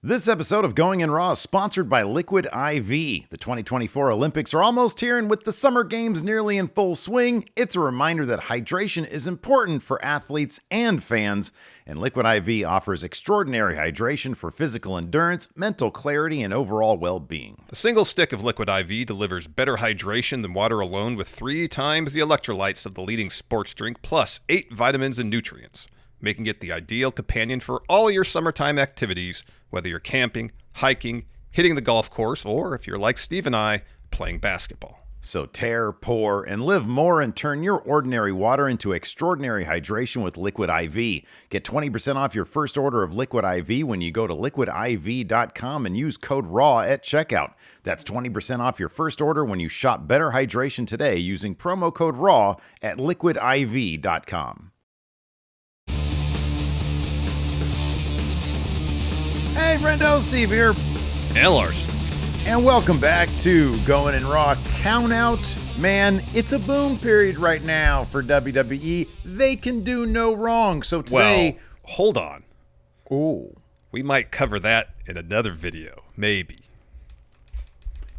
This episode of Going in Raw is sponsored by Liquid IV. The 2024 Olympics are almost here, and with the Summer Games nearly in full swing, it's a reminder that hydration is important for athletes and fans, and Liquid IV offers extraordinary hydration for physical endurance, mental clarity, and overall well-being. A single stick of Liquid IV delivers better hydration than water alone with 3 times the electrolytes of the leading sports drink, plus 8 vitamins and nutrients, making it the ideal companion for all your summertime activities, whether you're camping, hiking, hitting the golf course, or if you're like Steve and I, playing basketball. So tear, pour, and live more and turn your ordinary water into extraordinary hydration with Liquid IV. Get 20% off your first order of Liquid IV when you go to liquidiv.com and use code RAW at checkout. That's 20% off your first order when you shop Better Hydration today using promo code RAW at liquidiv.com. Hey, Friendo, Steve here. And Larson. And welcome back to Going in Raw Countout. Man, it's a boom period right now for WWE. They can do no wrong. So today... Well, hold on. Oh. We might cover that in another video. Maybe.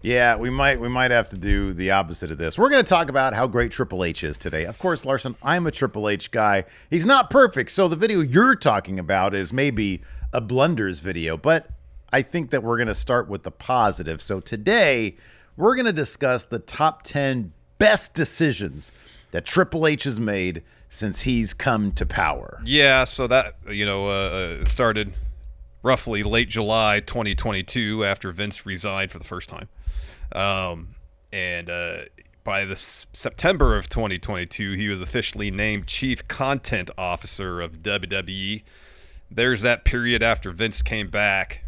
Yeah, we might have to do the opposite of this. We're going to talk about how great Triple H is today. Of course, Larson, I'm a Triple H guy. He's not perfect, so the video you're talking about is maybe a blunders video, but I think that we're going to start with the positive. So today, we're going to discuss the top 10 best decisions that Triple H has made since he's come to power. Yeah, so that, it started roughly late July 2022 after Vince resigned for the first time. And by the September of 2022, he was officially named Chief Content Officer of WWE. There's that period after Vince came back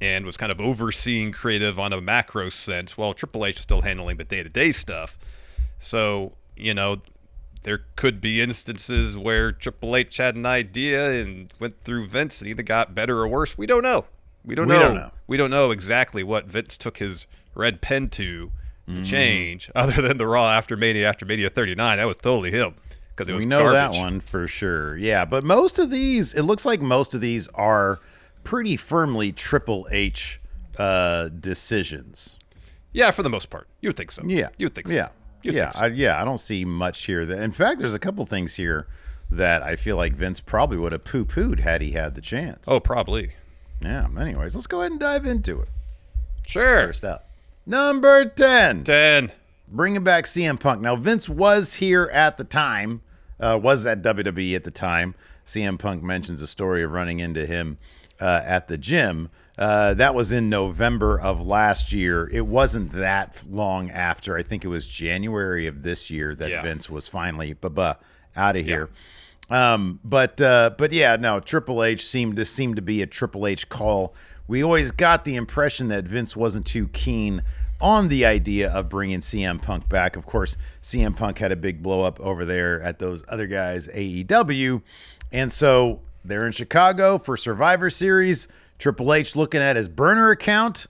and was kind of overseeing creative on a macro sense, while Triple H was still handling the day-to-day stuff. So, there could be instances where Triple H had an idea and went through Vince and either got better or worse. We don't know. We don't know exactly what Vince took his red pen to change, other than the Raw after Mania 39. That was totally him. We know garbage. That one for sure. Yeah, but most of these, it looks like most of these are pretty firmly Triple H decisions. Yeah, for the most part. You would think so. Yeah. You would think so. Yeah. I don't see much here. In fact, there's a couple things here that I feel like Vince probably would have poo-pooed had he had the chance. Oh, probably. Yeah, anyways, let's go ahead and dive into it. Sure. First up, number 10. Bringing back CM Punk. Now, Vince was here at the time, was at WWE at the time. CM Punk mentions a story of running into him at the gym. That was in November of last year. It wasn't that long after. I think it was January of this year that Vince was finally out of here. But yeah, no, Triple H seemed to be a Triple H call. We always got the impression that Vince wasn't too keen on the idea of bringing CM Punk back. Of course, CM Punk had a big blow up over there at those other guys, AEW. And so they're in Chicago for Survivor Series. Triple H looking at his burner account,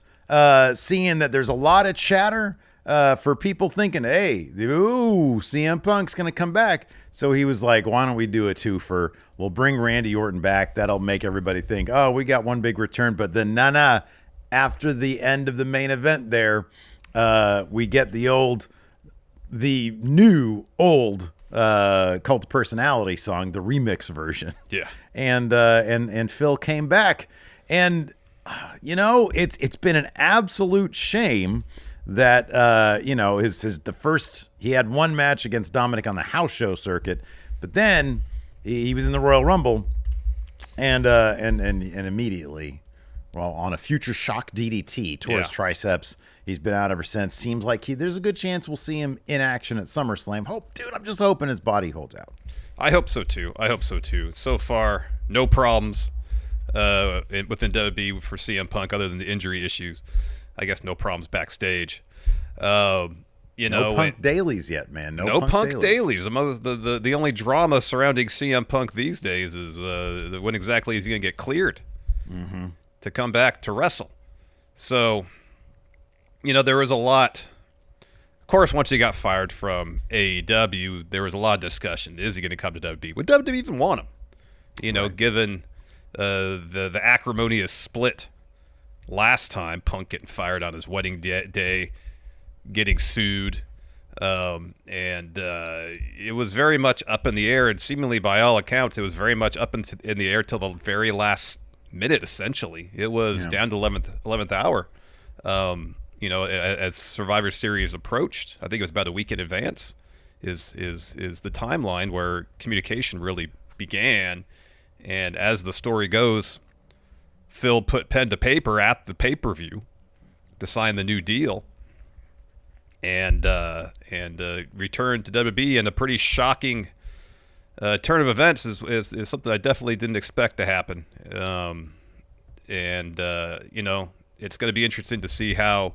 seeing that there's a lot of chatter for people thinking, hey, CM Punk's going to come back. So he was like, why don't we do a twofer? We'll bring Randy Orton back. That'll make everybody think, oh, we got one big return. But then, after the end of the main event there, we get the new old Cult of Personality song, the remix version. Yeah. And Phil came back. And, it's been an absolute shame that, he had one match against Dominic on the house show circuit, but then he was in the Royal Rumble and immediately, well, on a future shock DDT tore his triceps. He's been out ever since. Seems like there's a good chance we'll see him in action at SummerSlam. I'm just hoping his body holds out. I hope so too. So far, no problems within WWE for CM Punk other than the injury issues. I guess no problems backstage. No Punk dailies yet, man. No Punk dailies. The only drama surrounding CM Punk these days is when exactly is he going to get cleared to come back to wrestle. So, there was a lot. Of course, once he got fired from AEW, there was a lot of discussion. Is he going to come to WWE? Would WWE even want him? Right. Given the acrimonious split last time, Punk getting fired on his wedding day, getting sued, and it was very much up in the air, and seemingly by all accounts, it was very much up in the air till the very last minute. Essentially, it was down to 11th hour. As Survivor Series approached, I think it was about a week in advance, is the timeline where communication really began. And as the story goes, Phil put pen to paper at the pay-per-view to sign the new deal, and returned to WWE in a pretty shocking turn of events. Is something I definitely didn't expect to happen. It's going to be interesting to see how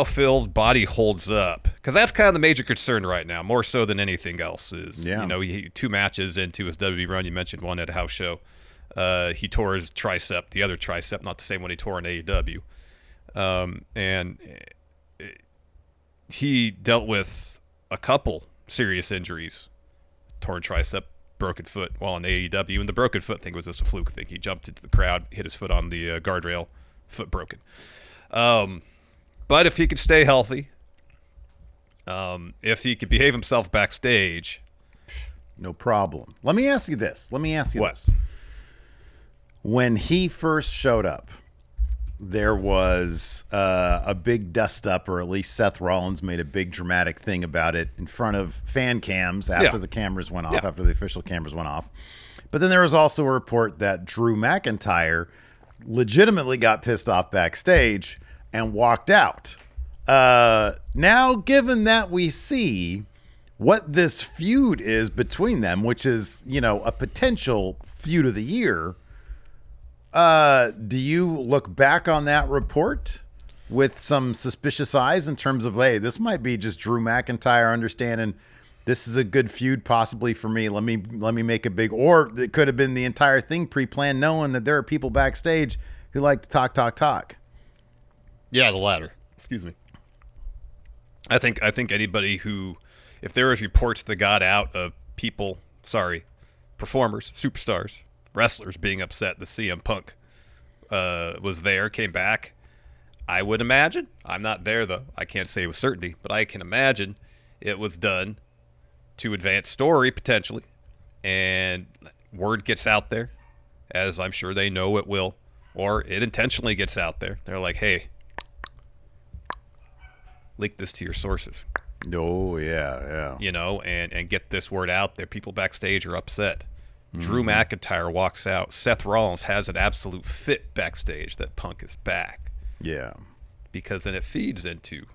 Phil's body holds up, because that's kind of the major concern right now, more so than anything else. He 2 matches into his WWE run. You mentioned one at a house show. He tore his tricep, the other tricep, not the same one he tore in AEW. And he dealt with a couple serious injuries, torn tricep, broken foot while in AEW, and the broken foot thing was just a fluke thing. He jumped into the crowd, hit his foot on the guardrail, foot broken. But if he could stay healthy, if he could behave himself backstage, no problem. Let me ask you this. What? When he first showed up, there was a big dust up, or at least Seth Rollins made a big dramatic thing about it in front of fan cams after the cameras went off, after the official cameras went off. But then there was also a report that Drew McIntyre legitimately got pissed off backstage and walked out. Now, given that we see what this feud is between them, which is, a potential feud of the year, do you look back on that report with some suspicious eyes in terms of, hey, this might be just Drew McIntyre understanding this is a good feud possibly for me. Let me make a big, or it could have been the entire thing pre-planned, knowing that there are people backstage who like to talk. Yeah, the latter. Excuse me. I think anybody who, if there was reports that got out of performers, superstars, wrestlers being upset that CM Punk was there, came back, I would imagine, I'm not there though, I can't say with certainty, but I can imagine it was done to advance story potentially, and word gets out there, as I'm sure they know it will, or it intentionally gets out there. They're like, hey, leak this to your sources. Oh, yeah. And get this word out there. People backstage are upset. Drew McIntyre walks out. Seth Rollins has an absolute fit backstage that Punk is back. Yeah. Because then it feeds into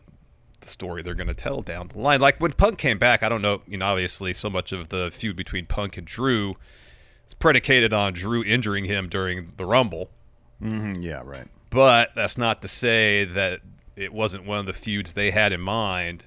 the story they're going to tell down the line. Like when Punk came back, I don't know, obviously so much of the feud between Punk and Drew is predicated on Drew injuring him during the Rumble. Mm-hmm. Yeah, right. But that's not to say that it wasn't one of the feuds they had in mind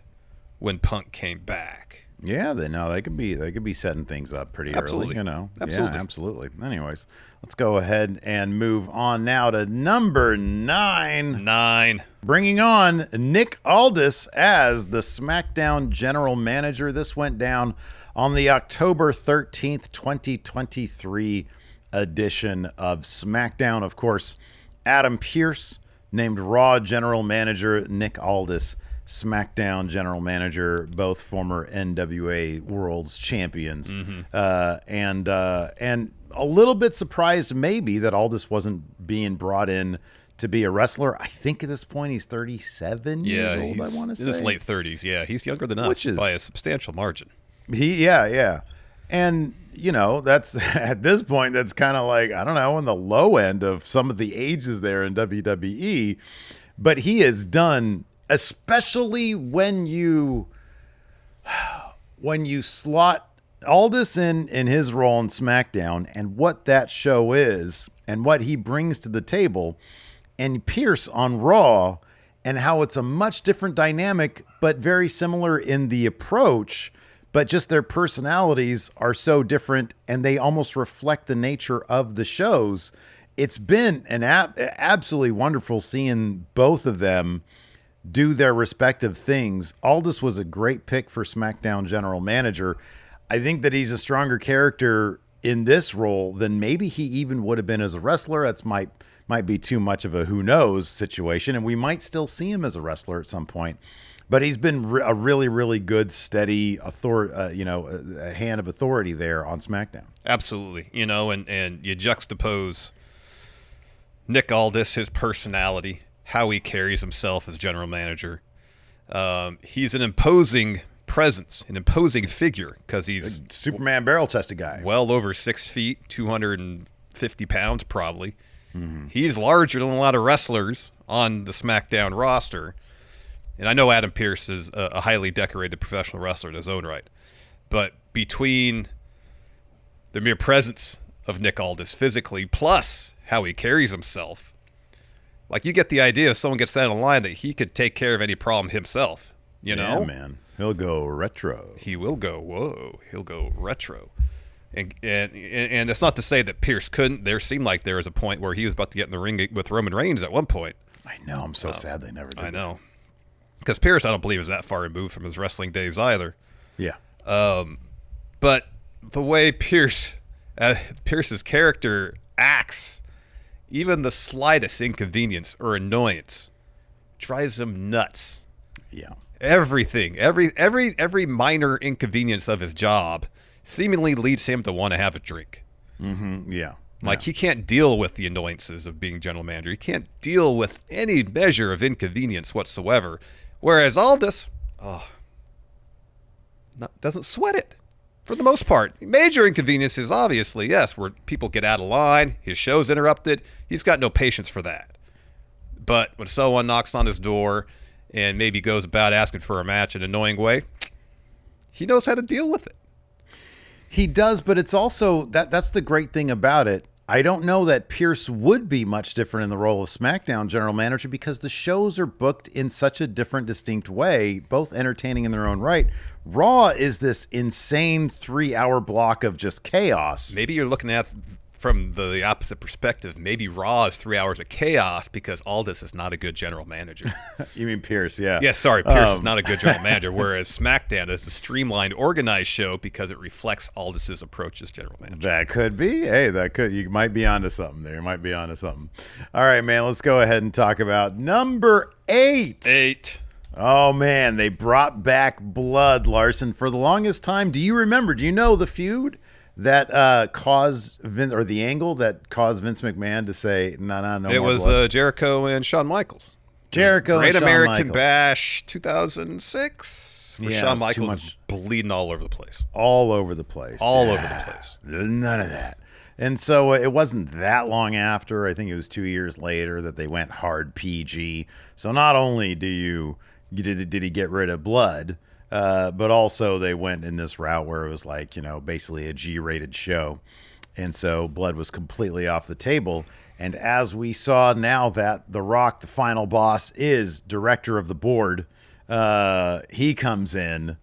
when Punk came back. Yeah, they could be setting things up pretty early, Absolutely. Yeah, absolutely. Anyways, let's go ahead and move on now to number 9. Bringing on Nick Aldis as the SmackDown General Manager. This went down on the October 13th, 2023 edition of SmackDown. Of course, Adam Pearce named Raw General Manager, Nick Aldis SmackDown General Manager, both former NWA World's Champions. And a little bit surprised maybe that Aldis wasn't being brought in to be a wrestler. I think at this point he's 37 years old, I want to say. In his late 30s, yeah. He's younger than us by a substantial margin. Yeah. And, that's at this point, that's kind of like, I don't know, in the low end of some of the ages there in WWE. But he has done, especially when you slot Aldis in his role in SmackDown and what that show is and what he brings to the table, and Pierce on Raw, and how it's a much different dynamic, but very similar in the approach, but just their personalities are so different and they almost reflect the nature of the shows. It's been an absolutely wonderful seeing both of them do their respective things. Aldis was a great pick for SmackDown General Manager. I think that he's a stronger character in this role than maybe he even would have been as a wrestler. That's might be too much of a who knows situation, and we might still see him as a wrestler at some point. But he's been a really, really good, steady a hand of authority there on SmackDown. Absolutely, and you juxtapose Nick Aldis, his personality, how he carries himself as general manager. He's an imposing presence, an imposing figure, because he's a Superman barrel-chested guy. Well over 6 feet, 250 pounds probably. Mm-hmm. He's larger than a lot of wrestlers on the SmackDown roster. And I know Adam Pearce is a highly decorated professional wrestler in his own right. But between the mere presence of Nick Aldis physically, plus how he carries himself, like, you get the idea if someone gets that in line that he could take care of any problem himself, you know? Yeah, man. He'll go retro. He will go, whoa, he'll go retro. And it's not to say that Pearce couldn't. There seemed like there was a point where he was about to get in the ring with Roman Reigns at one point. I know. I'm so sad they never did. I know. Because Pearce, I don't believe, is that far removed from his wrestling days either. Yeah. But the way Pearce's character acts, even the slightest inconvenience or annoyance, drives him nuts. Yeah. Everything, every minor inconvenience of his job seemingly leads him to want to have a drink. Mm-hmm. Yeah. Like, he can't deal with the annoyances of being general manager. He can't deal with any measure of inconvenience whatsoever. Whereas Aldis, doesn't sweat it for the most part. Major inconveniences, obviously, yes, where people get out of line, his show's interrupted. He's got no patience for that. But when someone knocks on his door and maybe goes about asking for a match in an annoying way, he knows how to deal with it. He does, but it's also that's the great thing about it. I don't know that Pearce would be much different in the role of SmackDown general manager because the shows are booked in such a different, distinct way, both entertaining in their own right. Raw is this insane 3-hour block of just chaos. Maybe you're looking at from the opposite perspective. Maybe Raw is 3 hours of chaos because Aldis is not a good general manager. You mean Pearce, yeah. Yeah, sorry, Pearce is not a good general manager, whereas SmackDown is a streamlined, organized show because it reflects Aldis's approach as general manager. That could be. Hey, you might be onto something there. You might be onto something. All right, man, let's go ahead and talk about number 8. Oh, man, they brought back Blood, Larson, for the longest time. Do you know the feud that caused Vince, or the angle that caused Vince McMahon to say, no it more was Blood? Jericho and Shawn Michaels. Jericho Great and Shawn American Michaels. Bash 2006, where Shawn Michaels was bleeding all over the place. All over the place. None of that. And so it wasn't that long after. I think it was 2 years later that they went hard PG. So not only did he get rid of Blood, but also they went in this route where it was like, basically a G-rated show. And so Blood was completely off the table. And as we saw now that The Rock, the final boss, is director of the board, he comes in.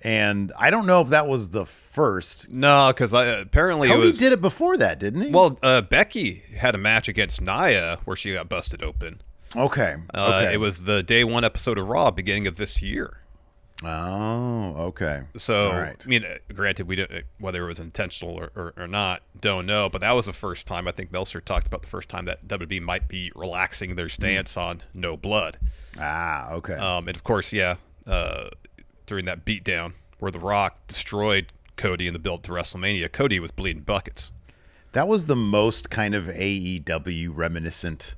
And I don't know if that was the first. No, because apparently Cody did it before that, didn't he? Well, Becky had a match against Nia where she got busted open. Okay. It was the day 1 episode of Raw, beginning of this year. Oh, okay. So, all right. I mean, granted, we don't, whether it was intentional or not, don't know. But that was the first time. I think Meltzer talked about the first time that WWE might be relaxing their stance on no blood. Ah, okay. And of course, during that beatdown where The Rock destroyed Cody in the build to WrestleMania, Cody was bleeding buckets. That was the most kind of AEW reminiscent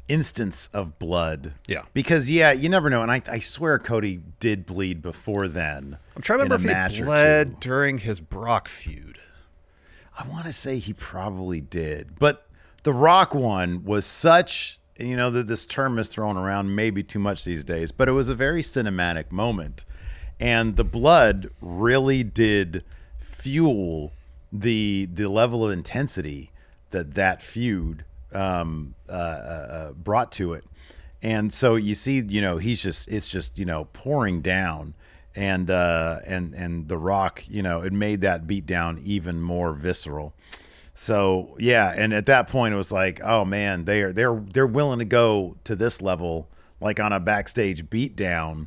instance of blood. Yeah. Because, you never know. And I swear Cody did bleed before then. I'm trying to remember if he bled during his Brock feud. I want to say he probably did. But the Rock one was such, that this term is thrown around maybe too much these days, but it was a very cinematic moment. And the blood really did fuel the level of intensity that feud brought to it. And so you see, it's just pouring down, and The Rock, it made that beatdown even more visceral. So and at that point it was like, oh man, they're willing to go to this level, like on a backstage beatdown.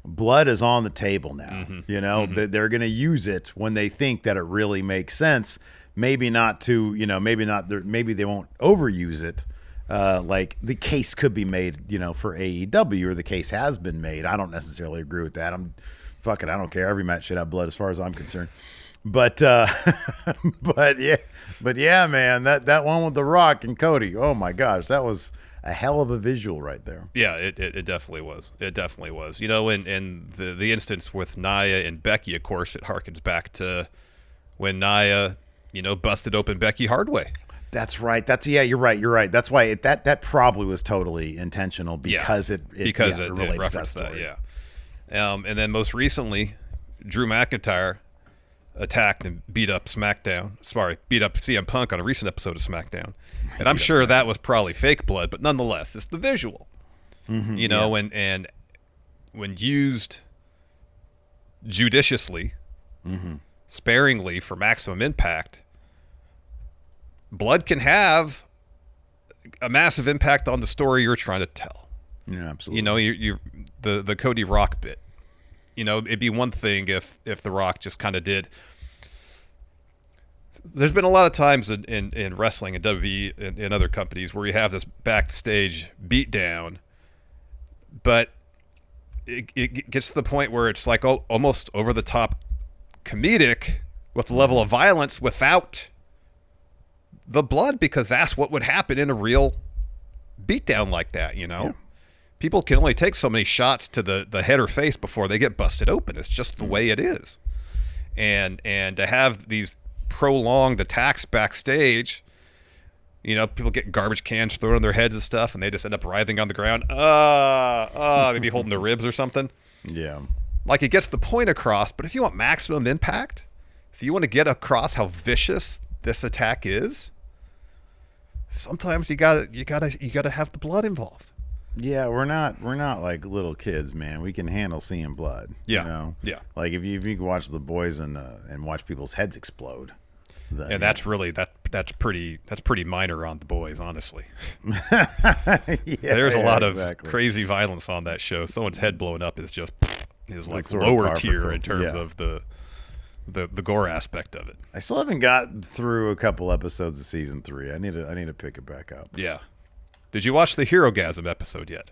Blood is on the table now. Mm-hmm. They're going to use it when they think that it really makes sense, maybe not to, maybe they won't overuse it. Like the case could be made, for AEW, or the case has been made. I don't necessarily agree with that. I don't care. Every match should have blood as far as I'm concerned. But but yeah, man, that one with The Rock and Cody. Oh my gosh, that was a hell of a visual right there. Yeah, it definitely was. It definitely was. In the instance with Nia and Becky, of course, it harkens back to when Nia, busted open Becky hard way. That's right. You're right. That's why that probably was totally intentional because it relates referenced to that that. story. Yeah. And then most recently, Drew McIntyre attacked and beat up CM Punk on a recent episode of SmackDown. And I'm sure that was probably fake blood, but nonetheless, it's the visual. Mm-hmm, and when used judiciously, sparingly for maximum impact, blood can have a massive impact on the story you're trying to tell. Yeah, absolutely. The Cody Rock bit. It'd be one thing if The Rock just kind of did. There's been a lot of times in wrestling and WWE and in other companies where you have this backstage beatdown, but it gets to the point where it's like almost over the top comedic with the level of violence without the blood, because that's what would happen in a real beatdown like that. Yeah. People can only take so many shots to the head or face before they get busted open. It's just the way it is. And to have these prolonged attacks backstage, people get garbage cans thrown on their heads and stuff, and they just end up writhing on the ground, maybe holding their ribs or something. Yeah. Like, it gets the point across, but if you want maximum impact, if you want to get across how vicious this attack is, sometimes you gotta have the blood involved. Yeah, we're not like little kids, man. We can handle seeing blood. Yeah, yeah. Like if you can watch The Boys and watch people's heads explode. And that's really that's pretty minor on The Boys, honestly. There's a lot of crazy violence on that show. Someone's head blowing up is like lower tier in terms of the gore aspect of it. I still haven't got through a couple episodes of season 3. I need to pick it back up. Yeah. Did you watch the Herogasm episode yet?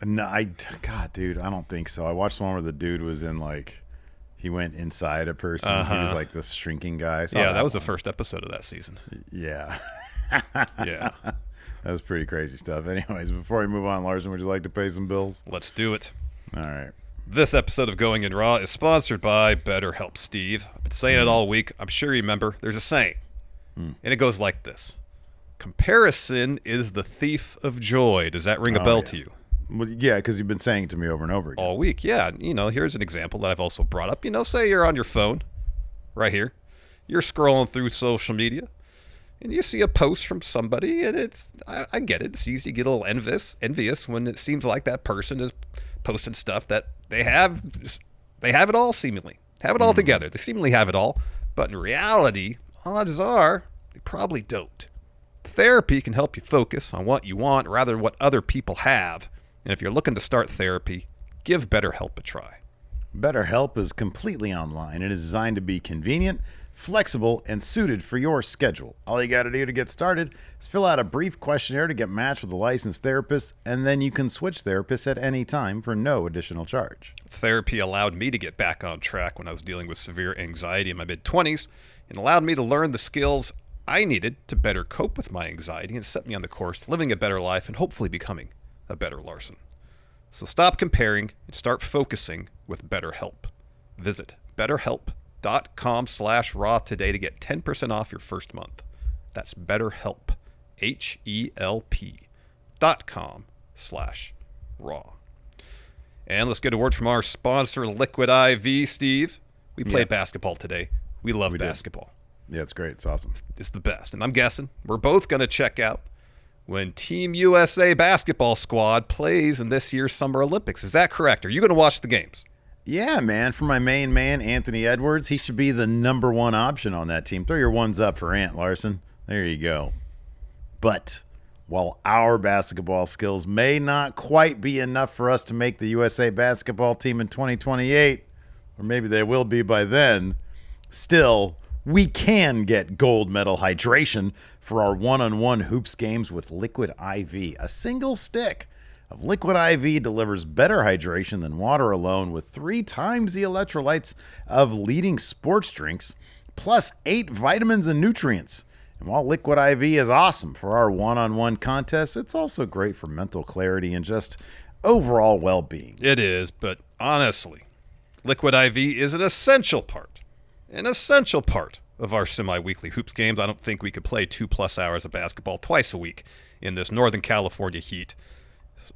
No, God, dude, I don't think so. I watched one where the dude was in he went inside a person. He was like this shrinking guy. Yeah, that was the first episode of that season. Yeah. Yeah. That was pretty crazy stuff. Anyways, before we move on, Larson, would you like to pay some bills? Let's do it. All right. This episode of Going in Raw is sponsored by BetterHelp, Steve. I've been saying it all week. I'm sure you remember. There's a saying, and it goes like this. Comparison is the thief of joy. Does that ring a bell to you? Well, yeah, because you've been saying it to me over and over again. All week, yeah. Here's an example that I've also brought up. Say you're on your phone, right here. You're scrolling through social media, and you see a post from somebody, and I get it. It's easy to get a little envious when it seems like that person is posting stuff that they have it all, seemingly. Have it all together. They seemingly have it all, but in reality, odds are they probably don't. Therapy can help you focus on what you want rather than what other people have. And if you're looking to start therapy, give BetterHelp a try. BetterHelp is completely online and is designed to be convenient, flexible, and suited for your schedule. All you got to do to get started is fill out a brief questionnaire to get matched with a licensed therapist, and then you can switch therapists at any time for no additional charge. Therapy allowed me to get back on track when I was dealing with severe anxiety in my mid-20s and allowed me to learn the skills I needed to better cope with my anxiety and set me on the course to living a better life and hopefully becoming a better Larson. So stop comparing and start focusing with BetterHelp. Visit BetterHelp.com/raw today to get 10% off your first month. That's BetterHelp, HELP.com/raw. And let's get a word from our sponsor, Liquid IV. Steve, we played basketball today. We love basketball. Yeah, it's great. It's awesome. It's the best. And I'm guessing we're both going to check out when Team USA basketball squad plays in this year's Summer Olympics. Is that correct? Are you going to watch the games? Yeah, man. For my main man, Anthony Edwards, he should be the number one option on that team. Throw your ones up for Ant, Larson. There you go. But while our basketball skills may not quite be enough for us to make the USA basketball team in 2028, or maybe they will be by then, still, we can get gold medal hydration for our one-on-one hoops games with Liquid IV. A single stick of Liquid IV delivers better hydration than water alone, with 3 times the electrolytes of leading sports drinks, plus 8 vitamins and nutrients. And while Liquid IV is awesome for our one-on-one contests, it's also great for mental clarity and just overall well-being. It is, but honestly, Liquid IV is an essential part of our semi-weekly hoops games. I don't think we could play 2+ hours of basketball twice a week in this Northern California heat.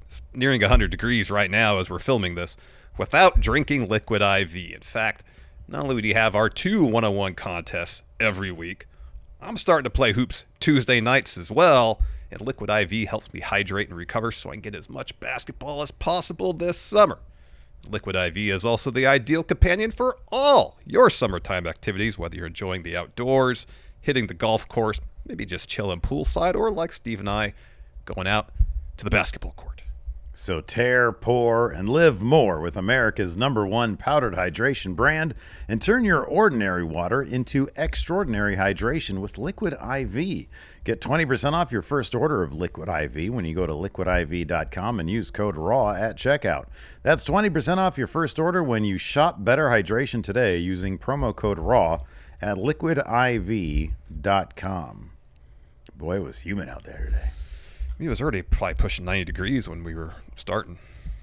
It's nearing 100 degrees right now as we're filming this without drinking Liquid IV. In fact, not only do we have our 2 one-on-one contests every week, I'm starting to play hoops Tuesday nights as well, and Liquid IV helps me hydrate and recover so I can get as much basketball as possible this summer. Liquid IV is also the ideal companion for all your summertime activities, whether you're enjoying the outdoors, hitting the golf course, maybe just chilling poolside, or like Steve and I, going out to the basketball court. So tear, pour, and live more with America's #1 powdered hydration brand, and turn your ordinary water into extraordinary hydration with Liquid IV. Get 20% off your first order of Liquid IV when you go to liquidiv.com and use code RAW at checkout. That's 20% off your first order when you shop Better Hydration today using promo code RAW at liquidiv.com. Boy, it was humid out there today. It was already probably pushing 90 degrees when we were starting.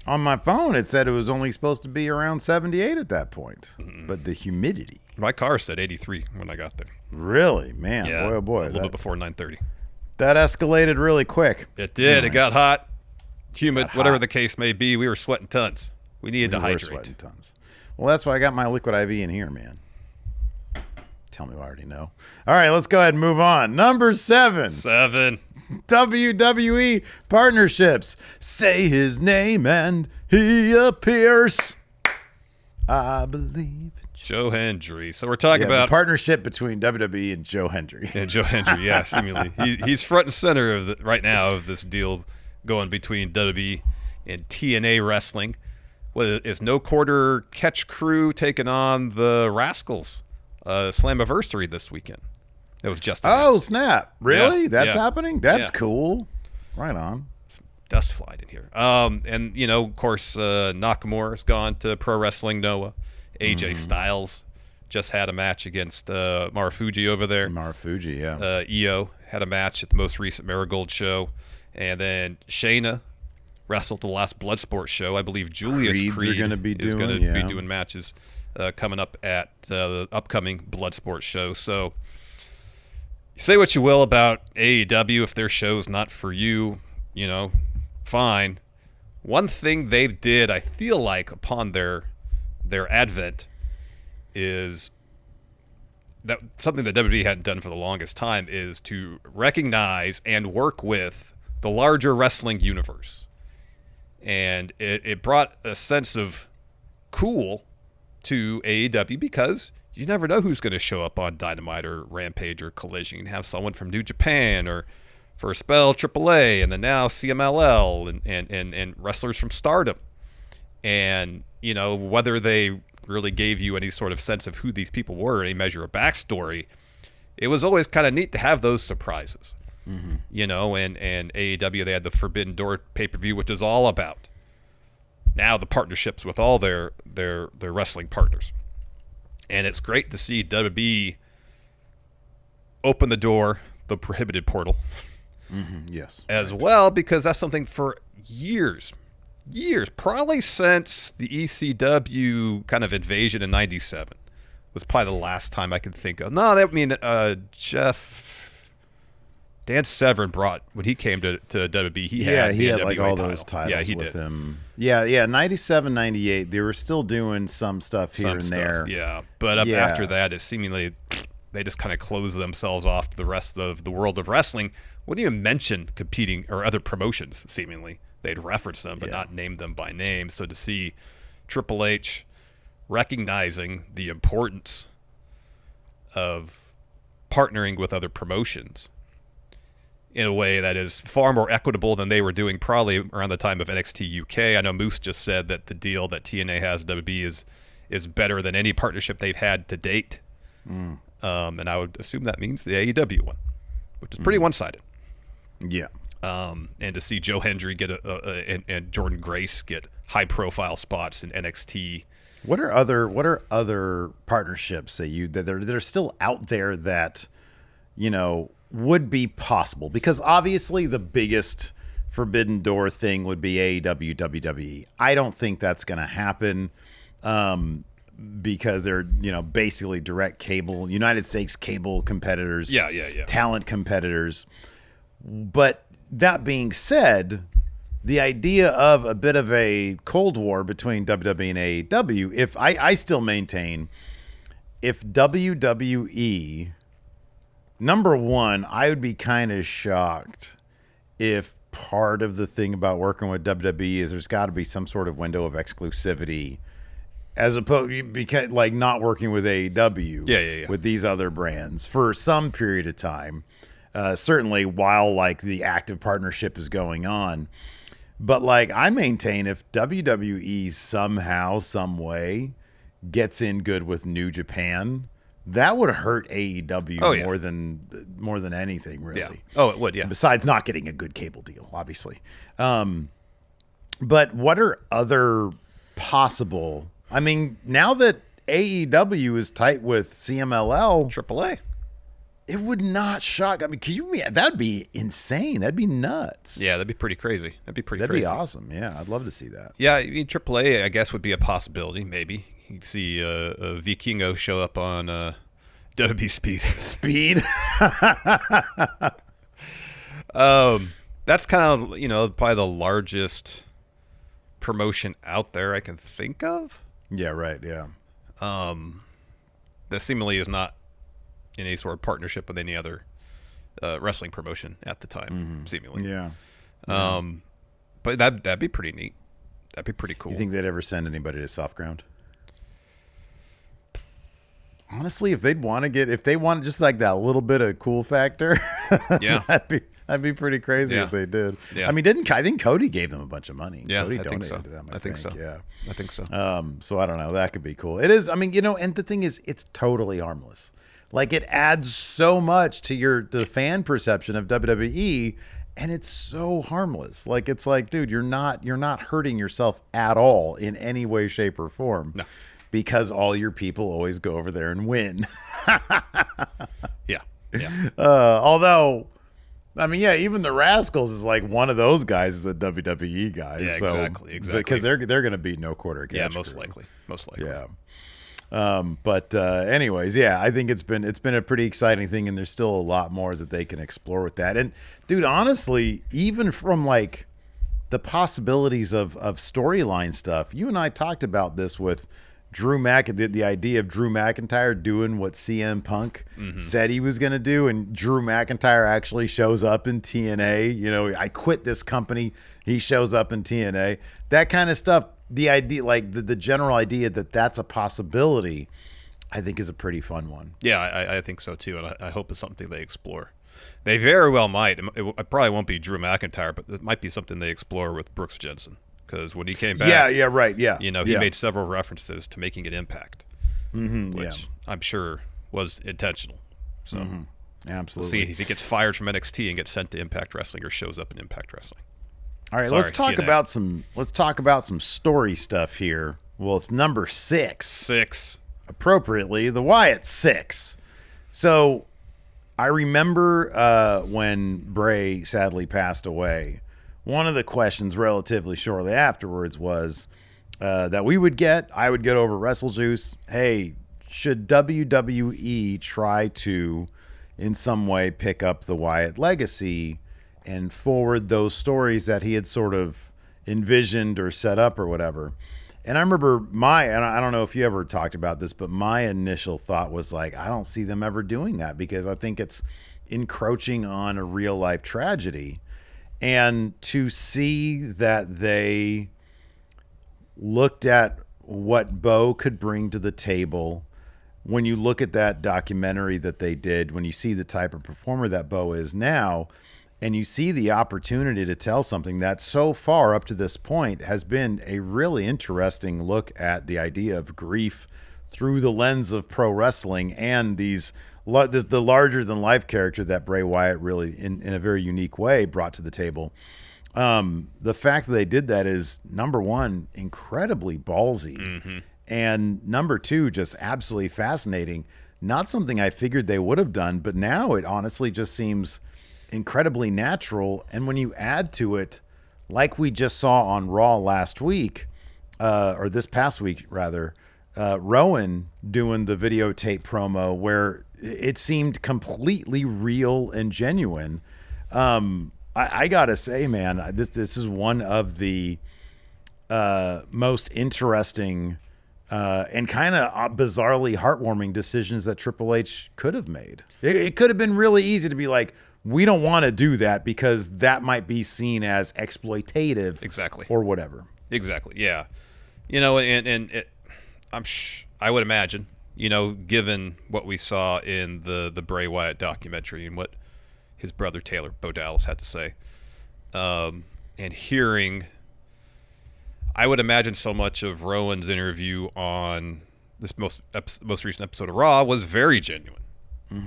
On my phone, it said it was only supposed to be around 78 at that point. But the humidity. My car said 83 when I got there. Really? Man, Yeah, boy, oh boy. a little bit before 9:30. That escalated really quick. It did. Anyways. It got hot, humid, Got whatever hot. the case may be. We were sweating tons. We needed to We were hydrate. sweating tons. Well, that's why I got my Liquid IV in here, man. Tell me what I already know. All right, let's go ahead and move on. Number 7. 7. WWE partnerships. Say his name and he appears. I believe. Joe Hendry. So we're talking The about partnership between WWE and Joe Hendry. and Joe Hendry. Yeah, seemingly he's front and center of right now of this deal going between WWE and TNA Wrestling. What is No Quarter Catch Crew taking on the Rascals Slammiversary this weekend? It was just Oh, announced. snap. Really? Yeah, That's yeah. happening? That's Yeah. cool. Right on. Dust flied in here. And you know, of course, Nakamura's gone to Pro Wrestling Noah. AJ Styles just had a match against Marufuji over there. Marufuji, yeah. Io had a match at the most recent Marigold show, and then Shayna wrestled the last Bloodsport show. I believe Julius Creeds are Creed gonna be is going doing, to yeah. be doing matches coming up at the upcoming Bloodsport show. So say what you will about AEW, if their show's not for you, you know, fine. One thing they did, I feel like, upon their advent is that something that WWE hadn't done for the longest time is to recognize and work with the larger wrestling universe. And it brought a sense of cool to AEW because you never know who's going to show up on Dynamite or Rampage or Collision. You can have someone from New Japan or, for a spell, AAA, and then now CMLL and wrestlers from Stardom. And, you know, whether they really gave you any sort of sense of who these people were, any measure of backstory, it was always kind of neat to have those surprises. You know, and AEW, they had the Forbidden Door pay-per-view, which is all about now the partnerships with all their wrestling partners. And it's great to see WWE open the door, the prohibited portal, Yes. as well, because that's something for years, probably since the ECW kind of invasion in '97 was probably the last time I could think of. No, that mean Dan Severn brought, when he came to WWE, he had he the had like NWA all title. those titles Yeah, he with did. him. Yeah, 97, 98. They were still doing some stuff here Some and stuff, there. yeah. But Yeah. after that, it seemingly they just kind of closed themselves off to the rest of the world of wrestling. Wouldn't even mention competing or other promotions, seemingly. They'd reference them, but not name them by name. So to see Triple H recognizing the importance of partnering with other promotions in a way that is far more equitable than they were doing probably around the time of NXT UK. I know Moose just said that the deal that TNA has with WWE is better than any partnership they've had to date. And I would assume that means the AEW one, which is pretty one-sided. Yeah. And to see Joe Hendry get and Jordan Grace get high-profile spots in NXT. What are other partnerships that are still out there that, would be possible? Because obviously the biggest forbidden door thing would be AEW, WWE. I don't think that's going to happen because they're, basically direct cable, United States cable competitors. Yeah. Talent competitors. But that being said, the idea of a bit of a Cold War between WWE and AEW, if I still maintain, if WWE, number one, I would be kind of shocked if part of the thing about working with WWE is there's got to be some sort of window of exclusivity as opposed because like not working with AEW with these other brands for some period of time. Certainly while like the active partnership is going on. But like I maintain if WWE somehow, some way gets in good with New Japan, that would hurt AEW more than anything, really. Yeah. Oh, it would, yeah. Besides not getting a good cable deal, obviously. But what are other possible? I mean, now that AEW is tight with CMLL, AAA. It would not shock. I mean, that'd be insane. That'd be nuts. Yeah, that'd be pretty crazy. That'd be awesome. Yeah, I'd love to see that. Yeah, I mean, AAA, I guess, would be a possibility, maybe. You'd see a Vikingo show up on WB Speed. Speed? That's kind of, probably the largest promotion out there I can think of. Yeah, right, yeah. That seemingly is not in any sort of partnership with any other wrestling promotion at the time, seemingly. Yeah. But that'd be pretty neat. That'd be pretty cool. You think they'd ever send anybody to Soft Ground? Honestly, if they want just like that little bit of cool factor, yeah, that'd be pretty crazy if they did. Yeah. I mean, I think Cody gave them a bunch of money. Yeah, Cody I think donated so. to them. I think so. Yeah, I think so. So I don't know. That could be cool. It is. I mean, and the thing is, it's totally harmless. Like it adds so much to the fan perception of WWE, and it's so harmless. Like it's like, dude, you're not hurting yourself at all in any way, shape, or form. No. Because all your people always go over there and win. Yeah. Although, I mean, yeah, even the Rascals is like one of those guys is a WWE guy. Yeah, so, exactly. Because they're going to be no quarter catch. Yeah, most likely. Yeah. But anyways, yeah, I think it's been a pretty exciting thing, and there's still a lot more that they can explore with that. And dude, honestly, even from like the possibilities of storyline stuff, you and I talked about this with Drew the idea of Drew McIntyre doing what CM Punk said he was going to do, and Drew McIntyre actually shows up in TNA. I quit this company. He shows up in TNA. That kind of stuff. The idea, like the general idea that that's a possibility, I think is a pretty fun one. Yeah, I think so too, and I hope it's something they explore. They very well might. It probably won't be Drew McIntyre, but it might be something they explore with Brooks Jensen. Because when he came back, he made several references to making an impact, which I'm sure was intentional. So, absolutely. We'll see if he gets fired from NXT and gets sent to Impact Wrestling or shows up in Impact Wrestling. All right, let's talk about some story stuff here. Well, it's number 6, appropriately, the Wyatt Sicks. So, I remember when Bray sadly passed away. One of the questions relatively shortly afterwards was that I would get over WrestleJuice. Hey, should WWE try to, in some way, pick up the Wyatt legacy and forward those stories that he had sort of envisioned or set up or whatever? And I remember and I don't know if you ever talked about this, but my initial thought was like, I don't see them ever doing that because I think it's encroaching on a real life tragedy. And to see that they looked at what Bo could bring to the table, when you look at that documentary that they did, when you see the type of performer that Bo is now, and you see the opportunity to tell something that so far up to this point has been a really interesting look at the idea of grief through the lens of pro wrestling and these the larger than life character that Bray Wyatt really, in a very unique way, brought to the table. The fact that they did that is, number one, incredibly ballsy, and number two, just absolutely fascinating. Not something I figured they would have done, but now it honestly just seems incredibly natural. And when you add to it, like we just saw on Raw last week, or this past week rather, Rowan doing the videotape promo where it seemed completely real and genuine. I gotta say, man, this is one of the most interesting and kind of bizarrely heartwarming decisions that Triple H could have made. It could have been really easy to be like, we don't want to do that because that might be seen as exploitative, exactly, or whatever. Exactly, yeah. I would imagine, given what we saw in the Bray Wyatt documentary and what his brother Taylor Bo Dallas had to say, and hearing, I would imagine so much of Rowan's interview on this most recent episode of Raw was very genuine.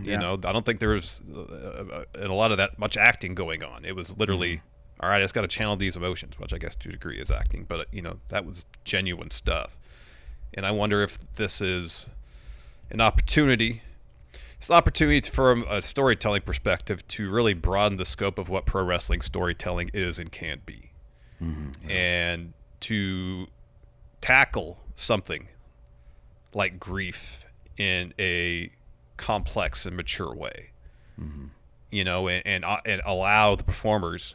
Yeah. I don't think there was a lot of that much acting going on. It was literally, all right, I just got to channel these emotions, which I guess to a degree is acting, but that was genuine stuff. And I wonder if this is an opportunity. It's an opportunity from a storytelling perspective to really broaden the scope of what pro wrestling storytelling is and can be. And to tackle something like grief in a complex and mature way, and allow the performers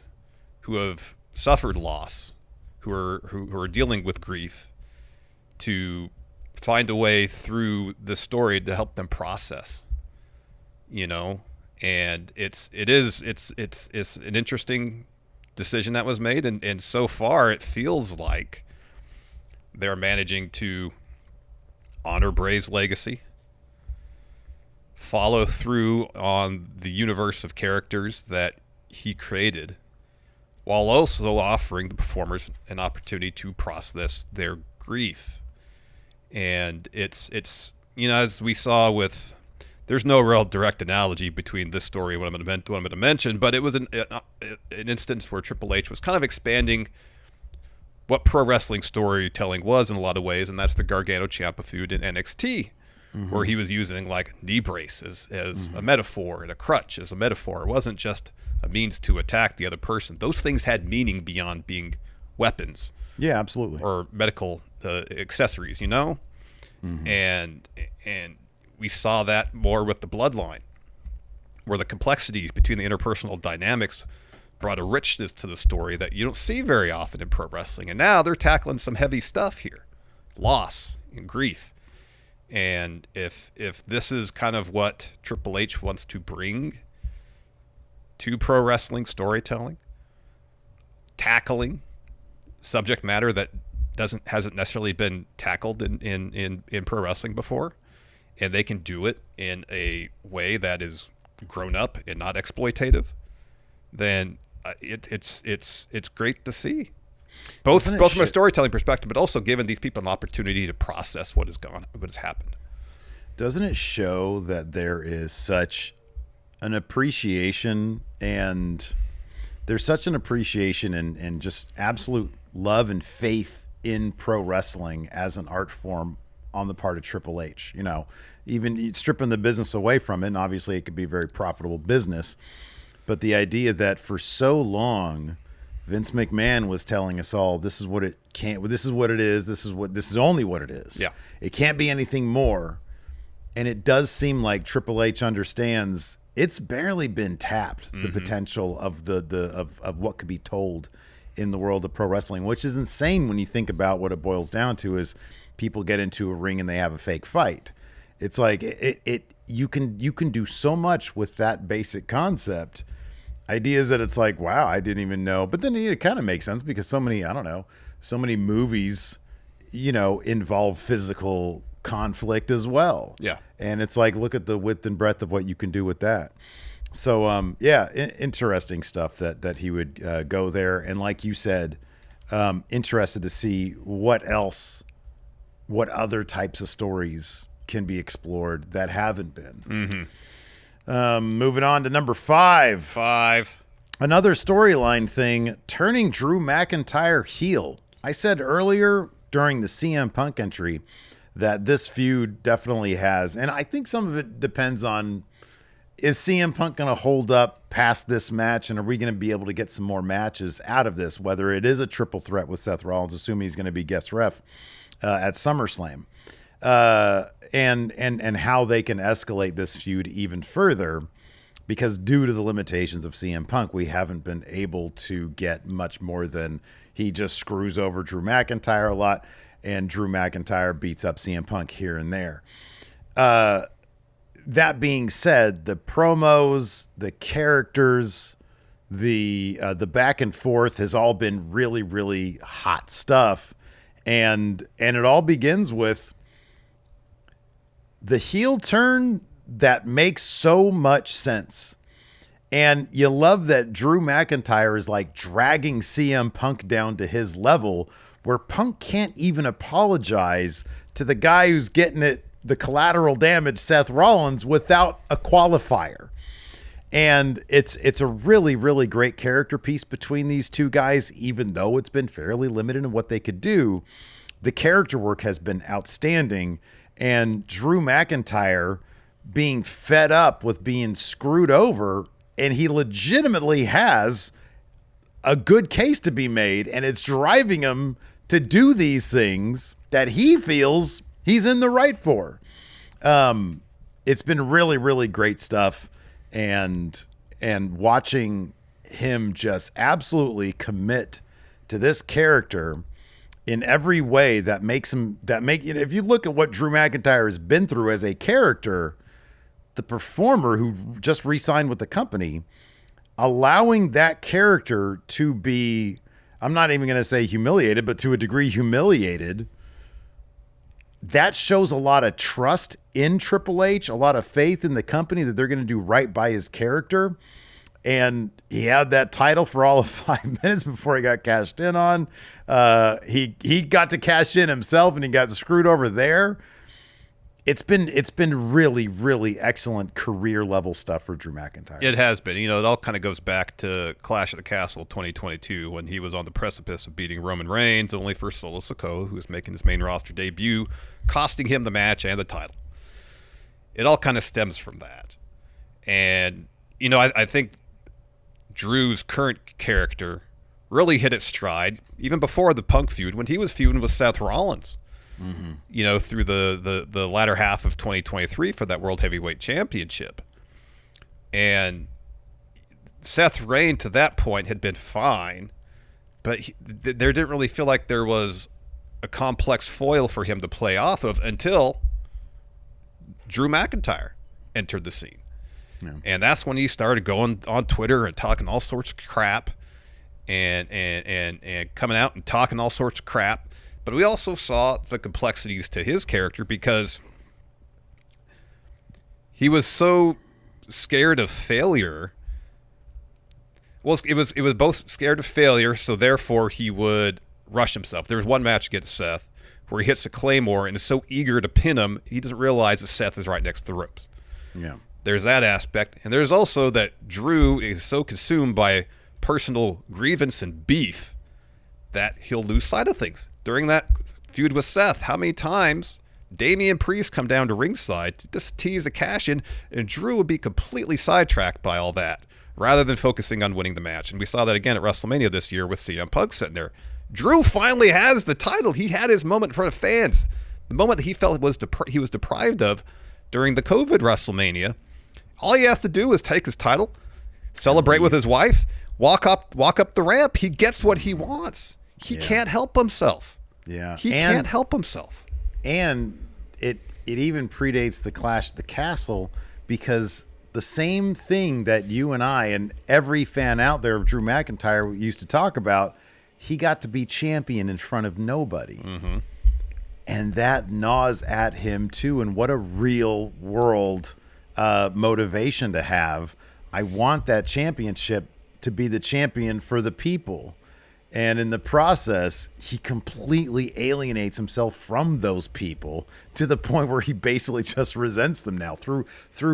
who have suffered loss, who are dealing with grief, to find a way through the story to help them process. And it's an interesting decision that was made, and so far it feels like they're managing to honor Bray's legacy, follow through on the universe of characters that he created, while also offering the performers an opportunity to process their grief. And it's as we saw with, there's no real direct analogy between this story and what I'm going to mention, but it was an instance where Triple H was kind of expanding what pro wrestling storytelling was in a lot of ways, and that's the Gargano Ciampa feud in NXT, where he was using like knee brace as a metaphor and a crutch as a metaphor. It wasn't just a means to attack the other person. Those things had meaning beyond being weapons. Yeah, absolutely. Or medical accessories, and we saw that more with the Bloodline, where the complexities between the interpersonal dynamics brought a richness to the story that you don't see very often in pro wrestling. And now they're tackling some heavy stuff here, loss and grief. And if this is kind of what Triple H wants to bring to pro wrestling storytelling, tackling subject matter that hasn't necessarily been tackled in pro wrestling before, and they can do it in a way that is grown up and not exploitative, then it's great to see. Both from a storytelling perspective, but also giving these people an opportunity to process what has happened. Doesn't it show that there is such an appreciation, and there's such an appreciation and just absolute love and faith in pro wrestling as an art form on the part of Triple H? Even stripping the business away from it, and obviously it could be a very profitable business, but the idea that for so long Vince McMahon was telling us all, this is what it is, this is only what it is. Yeah. It can't be anything more. And it does seem like Triple H understands it's barely been tapped, the potential of of what could be told in the world of pro wrestling, which is insane when you think about what it boils down to is people get into a ring and they have a fake fight. It's like you can do so much with that basic concept. Ideas that it's like, wow, I didn't even know. But then it kind of makes sense because so many movies, involve physical conflict as well. Yeah. And it's like, look at the width and breadth of what you can do with that. So, interesting stuff that he would go there. And like you said, interested to see what other types of stories can be explored that haven't been. Moving on to number 5. Another storyline thing, turning Drew McIntyre heel. I said earlier during the CM Punk entry that this feud definitely has, and I think some of it depends on, is CM Punk going to hold up past this match, and are we going to be able to get some more matches out of this, whether it is a triple threat with Seth Rollins, assuming he's going to be guest ref at SummerSlam, and how they can escalate this feud even further. Because due to the limitations of CM Punk, we haven't been able to get much more than he just screws over Drew McIntyre a lot, and Drew McIntyre beats up CM Punk here and there. That being said, the promos, the characters, the back and forth has all been really, really hot stuff, and it all begins with the heel turn that makes so much sense. And you love that Drew McIntyre is like dragging CM Punk down to his level, where Punk can't even apologize to the guy who's getting it, the collateral damage, Seth Rollins, without a qualifier. And it's a really, really great character piece between these two guys, even though it's been fairly limited in what they could do. The character work has been outstanding, and Drew McIntyre being fed up with being screwed over, and he legitimately has a good case to be made, and it's driving him to do these things that he feels he's in the right for. It's been really, really great stuff, and watching him just absolutely commit to this character in every way that makes him, if you look at what Drew McIntyre has been through as a character, the performer who just re-signed with the company, allowing that character to be, I'm not even going to say humiliated, but to a degree humiliated, that shows a lot of trust in Triple H, a lot of faith in the company that they're going to do right by his character. And he had that title for all of 5 minutes before he got cashed in on. He got to cash in himself, and he got screwed over there. It's been really, really excellent career level stuff for Drew McIntyre. It has been. It all kind of goes back to Clash at the Castle 2022 when he was on the precipice of beating Roman Reigns, only for Solo Sikoa, who was making his main roster debut, costing him the match and the title. It all kind of stems from that. And, I think Drew's current character really hit its stride even before the Punk feud, when he was feuding with Seth Rollins. Through the latter half of 2023 for that World Heavyweight Championship. And Seth's reign to that point had been fine, but there didn't really feel like there was a complex foil for him to play off of until Drew McIntyre entered the scene. Yeah. And that's when he started going on Twitter and talking all sorts of crap and coming out and talking all sorts of crap. But we also saw the complexities to his character because he was so scared of failure. Well, it was both scared of failure, so therefore he would rush himself. There was one match against Seth where he hits a Claymore and is so eager to pin him, he doesn't realize that Seth is right next to the ropes. Yeah. There's that aspect. And there's also that Drew is so consumed by personal grievance and beef that he'll lose sight of things. During that feud with Seth, how many times Damian Priest come down to ringside to just tease a cash-in, and Drew would be completely sidetracked by all that, rather than focusing on winning the match. And we saw that again at WrestleMania this year with CM Punk sitting there. Drew finally has the title. He had his moment in front of fans. The moment that he felt he was deprived of during the COVID WrestleMania. All he has to do is take his title, celebrate with his wife, walk up the ramp. He gets what he wants. He can't help himself. Yeah. He can't help himself. And it even predates the Clash at the Castle, because the same thing that you and I and every fan out there of Drew McIntyre used to talk about, he got to be champion in front of nobody. Mm-hmm. And that gnaws at him too. And what a real world motivation to have. I want that championship to be the champion for the people. And in the process, he completely alienates himself from those people to the point where he basically just resents them now. Through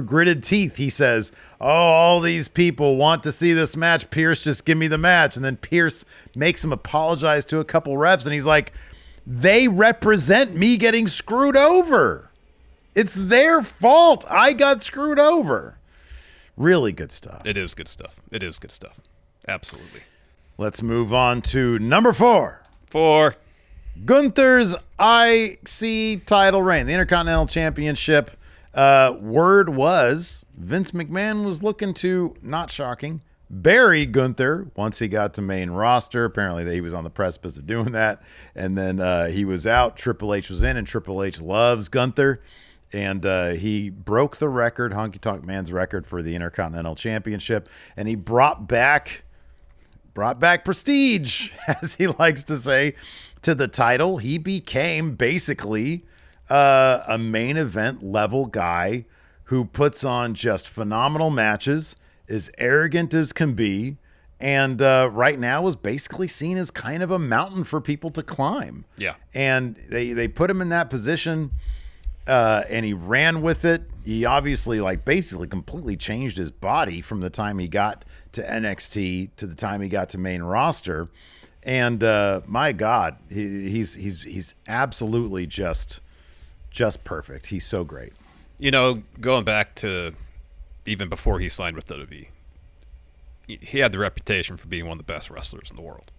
gritted teeth, he says, "Oh, all these people want to see this match. Pierce, just give me the match." And then Pierce makes him apologize to a couple refs, and he's like, "They represent me getting screwed over. It's their fault. I got screwed over." Really good stuff. It is good stuff. It is good stuff. Absolutely. Let's move on to number 4. 4. Gunther's IC title reign, the Intercontinental Championship. Word was Vince McMahon was looking to, not shocking, bury Gunther once he got to main roster. Apparently he was on the precipice of doing that. And then he was out. Triple H was in, and Triple H loves Gunther. And he broke the record, Honky Tonk Man's record for the Intercontinental Championship. And he brought back prestige, as he likes to say, to the title. He became basically a main event level guy who puts on just phenomenal matches, is arrogant as can be, and right now is basically seen as kind of a mountain for people to climb. Yeah. And they put him in that position, and he ran with it. He obviously basically completely changed his body from the time he got to NXT to the time he got to main roster. And my God, he's absolutely just perfect. He's so great. You know, going back to even before he signed with WWE, he had the reputation for being one of the best wrestlers in the world.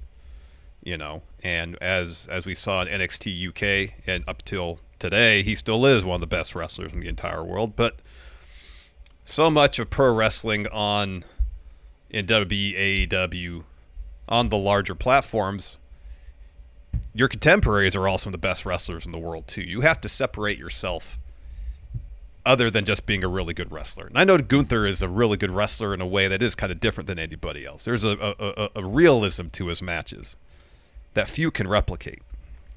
You know, and as we saw in NXT UK and up till today, he still is one of the best wrestlers in the entire world. But so much of pro wrestling in WWE, AEW, on the larger platforms, your contemporaries are also the best wrestlers in the world too. You have to separate yourself other than just being a really good wrestler. And I know Gunther is a really good wrestler in a way that is kind of different than anybody else. There's a realism to his matches that few can replicate.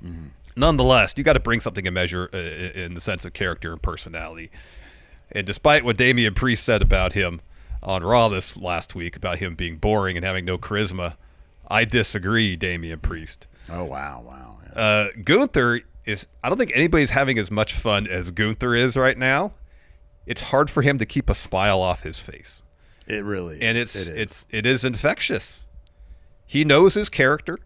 Mm-hmm. Nonetheless, you got to bring something in measure in the sense of character and personality. And despite what Damian Priest said about him on Raw this last week, about him being boring and having no charisma, I disagree, Damian Priest. Oh, wow. Yeah. Gunther is, I don't think anybody's having as much fun as Gunther is right now. It's hard for him to keep a smile off his face. It really is. And it is infectious. He knows his character.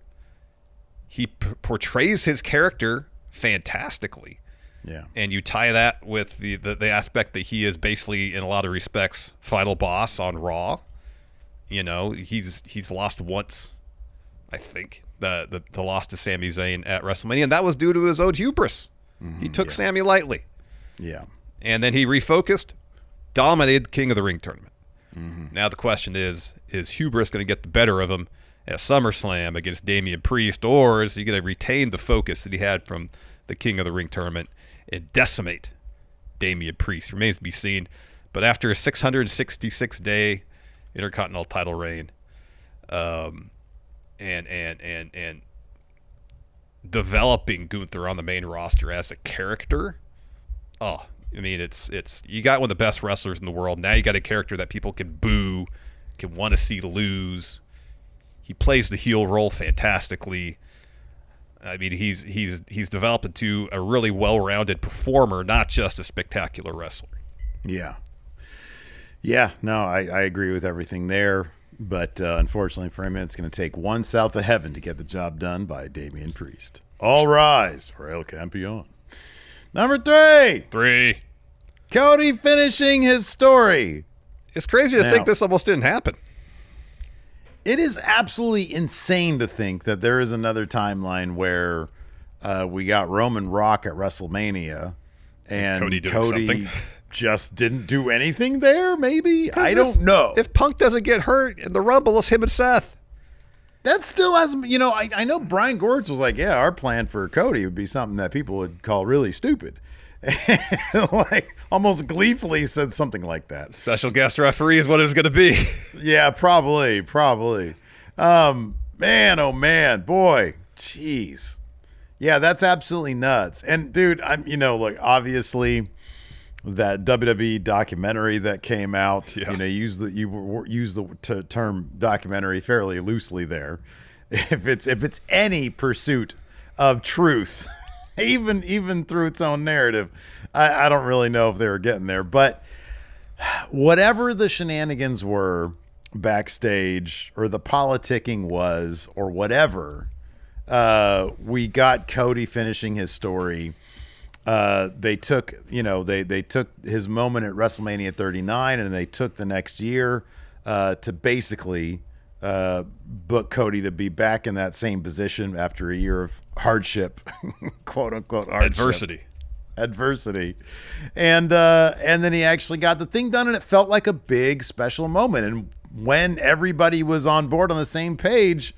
He portrays his character fantastically. Yeah. And you tie that with the aspect that he is basically, in a lot of respects, final boss on Raw. You know, he's lost once, I think, the loss to Sami Zayn at WrestleMania, and that was due to his own hubris. Mm-hmm, he took Sami lightly. Yeah. And then he refocused, dominated King of the Ring tournament. Mm-hmm. Now the question is hubris going to get the better of him at SummerSlam against Damian Priest, or is he going to retain the focus that he had from the King of the Ring tournament and decimate Damian Priest? Remains to be seen. But after a 666-day Intercontinental title reign, and developing Gunther on the main roster as a character, I mean, it's you got one of the best wrestlers in the world. Now you got a character that people can boo, can want to see lose. He plays the heel role fantastically. I mean, he's developed into a really well-rounded performer, not just a spectacular wrestler. Yeah. Yeah, no, I agree with everything there. But unfortunately for him, it's going to take one south of heaven to get the job done by Damian Priest. All rise for El Campeon. Number 3. Cody finishing his story. It's crazy to think this almost didn't happen. It is absolutely insane to think that there is another timeline where we got Roman Rock at WrestleMania and Cody just didn't do anything there, maybe? I don't know. If Punk doesn't get hurt in the Rumble, it's him and Seth. That still hasn't, I know Brian Gortz was like, yeah, our plan for Cody would be something that people would call really stupid. Like, almost gleefully said something like that. Special guest referee is what it was going to be. Yeah, probably. Man, oh man, boy, jeez. Yeah, that's absolutely nuts. And dude, obviously that WWE documentary that came out, you use the term documentary fairly loosely there. if it's any pursuit of truth, even through its own narrative, I don't really know if they were getting there. But whatever the shenanigans were backstage, or the politicking was, or whatever, we got Cody finishing his story. They took his moment at WrestleMania 39, and they took the next year to basically book Cody to be back in that same position after a year of hardship, quote unquote hardship. Adversity. And then he actually got the thing done, and it felt like a big special moment. And when everybody was on board on the same page,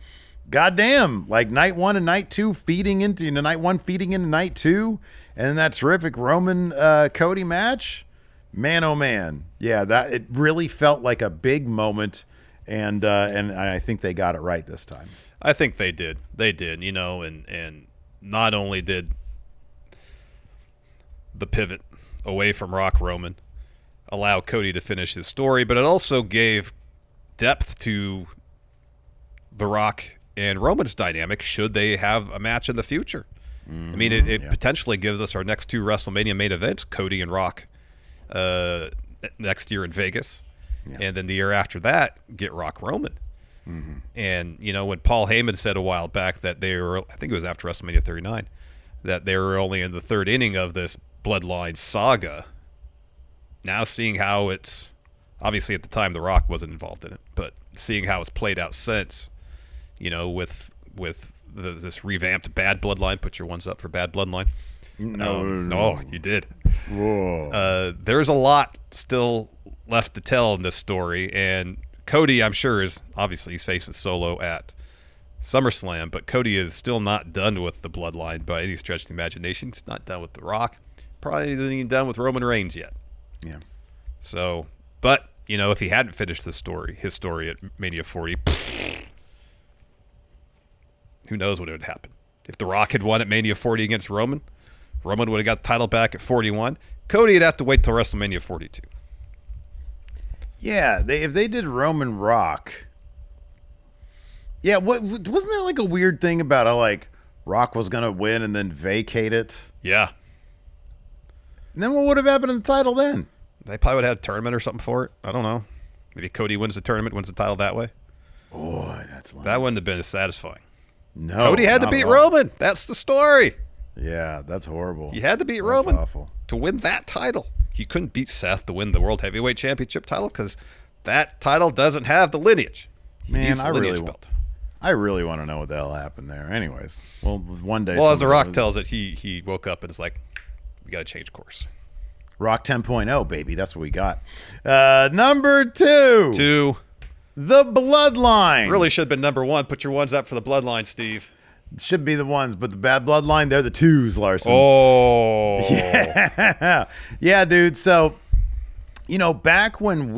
goddamn, like night one and night two feeding into night two, and that terrific Roman Cody match, man, oh man. Yeah, that it really felt like a big moment, and I think they got it right this time. I think they did. They did, and not only did the pivot away from Rock Roman allow Cody to finish his story, but it also gave depth to the Rock and Roman's dynamic should they have a match in the future. I mean, it potentially gives us our next two WrestleMania main events, Cody and Rock, next year in Vegas. Yeah. And then the year after that, get Rock Roman. Mm-hmm. And, when Paul Heyman said a while back that they were, I think it was after WrestleMania 39, that they were only in the third inning of this Bloodline saga. Now seeing how it's, obviously at the time The Rock wasn't involved in it, but seeing how it's played out since, with this revamped Bad Bloodline. Put your ones up for Bad Bloodline. No, you did. Whoa. There's a lot still left to tell in this story, and Cody, I'm sure, he's facing Solo at SummerSlam, but Cody is still not done with the Bloodline by any stretch of the imagination. He's not done with The Rock. Probably isn't even done with Roman Reigns yet. Yeah. So, but, if he hadn't finished his story at Mania 40, who knows what would happen. If The Rock had won at Mania 40 against Roman would have got the title back at 41. Cody would have to wait till WrestleMania 42. Yeah, if they did Roman Rock. Yeah, wasn't there like a weird thing about how like Rock was going to win and then vacate it? Yeah. And then what would have happened in the title then? They probably would have had a tournament or something for it. I don't know. Maybe Cody wins the tournament, wins the title that way. Boy, that's lame. That wouldn't have been as satisfying. No, Cody had to beat Roman. That's the story. Yeah, that's horrible. He had to beat Roman to win that title. He couldn't beat Seth to win the World Heavyweight Championship title because that title doesn't have the lineage. Man, I really want to know what the hell happened there. Anyways, well, one day. Well, as The Rock tells it, he woke up and is like, we got to change course. Rock 10.0, baby. That's what we got. Number two. The Bloodline. Really should have been number one. Put your ones up for the Bloodline, Steve. It should be the ones, but the Bad Bloodline, they're the twos, Larson. Oh. Yeah. Yeah, dude. So, back when